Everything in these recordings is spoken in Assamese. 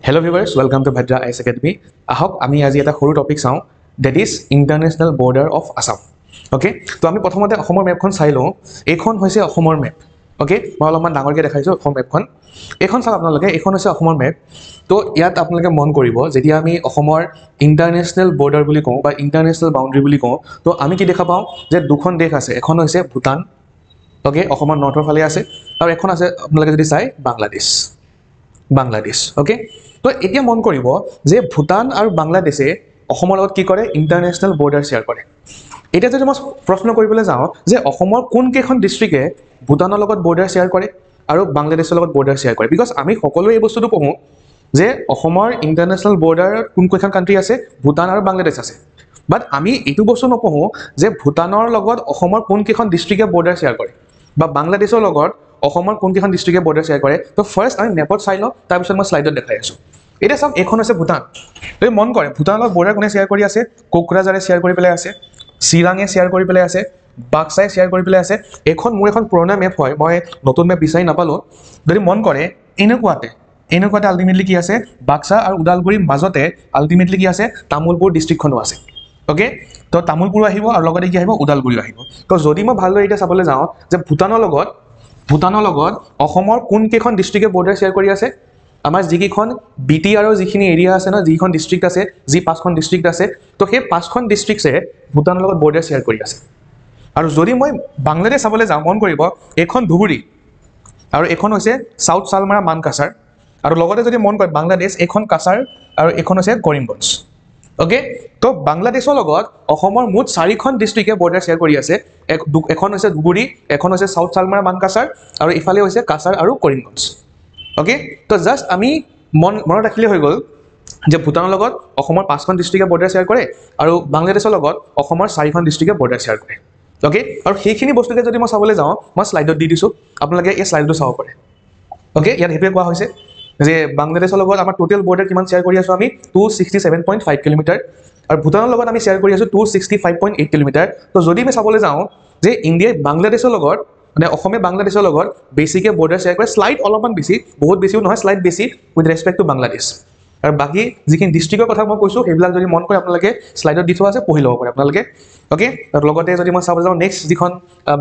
Hello viewers, welcome to Bhadra IAS Academy. Ahok ami aji eta horu topic saw, that is international border of Assam. Okay, to ami prothomote Assomor map khon sai lo. Ekhon hoise Assomor map. Okay, মই অলপমান ডাঙৰকে দেখাইছো অসম মেপখন এখন চাওক আপোনালোকে এখন হৈছে অসমৰ মেপ তো ইয়াত আপোনালোকে মন কৰিব যেতিয়া আমি অসমৰ ইন্টাৰনেশনাল বৰ্ডাৰ বুলি কওঁ বা ইন্টাৰনেশনাল বাউণ্ডাৰী বুলি কওঁ তো আমি কি দেখা পাওঁ যে দুখন দেশ আছে এখন হৈছে ভূটান ওকে অসমৰ নৰ্থৰ ফালে আছে আৰু এখন আছে আপোনালোকে যদি চাই বাংলাদেশ ওকে তো এতিয়া মন কৰিব যে ভূটান আৰু বাংলাদেশে অসমৰ লগত কি কৰে ইন্টাৰনেশনাল বৰ্ডাৰ শেয়াৰ কৰে এটা যদি মই প্ৰশ্ন কৰিবলৈ যাওঁ যে অসমৰ কোন কেখন ডিস্ট্ৰিক্টে ভূটানৰ লগত বৰ্ডাৰ শেয়াৰ কৰে আৰু বাংলাদেশৰ লগত বৰ্ডাৰ শেয়াৰ কৰে বিকজ আমি সকলোৱে এই বস্তুটো পঢ়ো যে অসমৰ ইন্টাৰনেশনাল বৰ্ডাৰ কোন কেখন কান্ট্ৰি আছে ভূটান আৰু বাংলাদেশ আছে বাট আমি এইটো বস্তু নপঢ়ো যে ভূটানৰ লগত অসমৰ কোন কেখন ডিস্ট্ৰিক্টে বৰ্ডাৰ শেয়াৰ কৰে বা বাংলাদেশৰ লগত অসমৰ কোন কেখন ডিস্ট্ৰিক্টে বৰ্ডাৰ শেয়াৰ কৰে তো ফাৰ্স্ট আমি মেপত চাই লওঁ তাৰ পিছত মই স্লাইডত দেখাই আছো এটা সব এখন আছে ভূটান এই মন কৰে ভূটানৰ লগত বৰ্ডাৰ কোনে শেয়াৰ কৰি আছে কোকৰাঝাৰে শেয়াৰ কৰি পেলাই আছে চিৰাঙে শেয়াৰ কৰি পেলাই আছে বাক্সাই শেয়াৰ কৰি পেলাই আছে এখন মোৰ এখন পুৰণা মেপ হয় মই নতুন মেপ বিচাৰি নাপালো যদি মন কৰে এনেকুৱাতে আলটিমেটলি কি আছে বাক্সা আৰু উদালগুৰিৰ মাজতে আলটিমেটলি কি আছে তামুলপুৰ ডিস্ট্ৰিক্টখনো আছে ওকে তো তামুলপুৰ আহিব আৰু লগতে কি আহিব উদালগুৰি আহিব তো যদি মই ভালদৰে এটা চাবলৈ যাওঁ যে ভূটানৰ লগত অসমৰ কোন কেখন ডিস্ট্ৰিক্টে বৰ্ডাৰ শেয়াৰ কৰি আছে আমাৰ যিকিখন বিটি আৰু যিখিনি এৰিয়া আছে না যিখন ডিস্ট্ৰিক্ট আছে যি পাঁচখন ডিস্ট্ৰিক্ট আছে তো সেই পাঁচখন ডিস্ট্ৰিক্টছে ভূটানৰ লগত বৰ্ডাৰ শেয়াৰ কৰি আছে আৰু যদি মই বাংলাদেশ চাবলৈ যাওঁ মন কৰিব এখন ধুবুৰী আৰু এখন হৈছে সাউথ সালমাৰা মানকাছাৰ আৰু লগতে যদি মন কৰে বাংলাদেশ এখন কাছাৰ আৰু এখন হৈছে কৰিমগঞ্জ ওকে তো বাংলাদেশৰ লগত অসমৰ মুঠ 4খন ডিস্ট্ৰিক্টে বৰ্ডাৰ শেয়াৰ কৰি আছে এখন হৈছে ধুবুৰী এখন হৈছে সাউথ সালমাৰা মানকাছাৰ আৰু ইফালে হৈছে কাছাৰ আৰু কৰিমগঞ্জ ওকে তো জাস্ট আমি মনত ৰাখিলে হৈ গ'ল যে ভূটানৰ লগত অসমৰ 5খন ডিস্ট্ৰিক্টে বৰ্ডাৰ শেয়াৰ কৰে আৰু বাংলাদেশৰ লগত অসমৰ 4খন ডিস্ট্ৰিক্টে বৰ্ডাৰ শেয়াৰ কৰে ওকে আৰু সেইখিনি বস্তুকে যদি মই চাবলৈ যাওঁ মই স্লাইডত দি দিছো আপোনালোকে এই স্লাইডটো চাব পাৰে ওকে ইয়াত হেপে কোৱা হৈছে যে বাংলাদেশৰ লগত আমাৰ টোটাল বৰ্ডাৰ কিমান শেয়াৰ কৰি আছো আমি 267.5 কিলোমিটাৰ আৰু ভূটানৰ লগত আমি শেয়াৰ কৰি আছো 265.8 কিলোমিটাৰ তো যদি আমি চাবলৈ যাওঁ যে ইণ্ডিয়াই বাংলাদেশৰ লগত মানে অসমে বাংলাদেশৰ লগত বেছিকে বৰ্ডাৰ শেয়াৰ কৰে স্লাইড অলপমান বেছি বহুত বেছিও নহয় স্লাইড বেছি উইথ ৰেসপেক্ট টু বাংলাদেশ আৰু বাকি যিখিনি ডিস্ট্ৰিক্টৰ কথা মই কৈছো সেইবিলাক যদি মন কৰে আপোনালোকে স্লাইডত দি থোৱা আছে পঢ়ি ল'ব পাৰে আপোনালোকে ওকে আৰু লগতে যদি মই চাবলৈ যাওঁ নেক্সট যিখন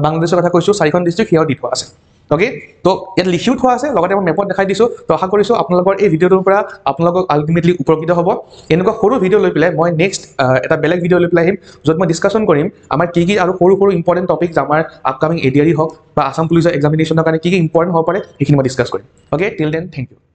বাংলাদেশৰ কথা কৈছো 4খন ডিস্ট্ৰিক্ট হিয়াও দি থোৱা আছে ওকে তো ইয়াত লিখিও থোৱা আছে লগতে মই মেপত দেখাই দিছো তো আশা কৰিছো আপোনালোকৰ এই ভিডিঅ'টোৰ পৰা আপোনালোকক আলটিমেটলি উপকৃত হ'ব এনেকুৱা সৰু ভিডিঅ' লৈ পেলাই মই নেক্সট এটা বেলেগ ভিডিঅ' লৈ পেলাই আহিম য'ত মই ডিছকাশ্যন কৰিম আমাৰ কি আৰু সৰু ইম্পৰ্টেণ্ট টপিকছ আমাৰ আপকামিং এডিআৰই হওক বা আসাম পুলিচৰ এক্সামিনেশ্যনৰ কাৰণে কি ইম্পৰ্টেণ্ট হ'ব পাৰে সেইখিনি মই ডিছকাছ কৰিম okay till then thank U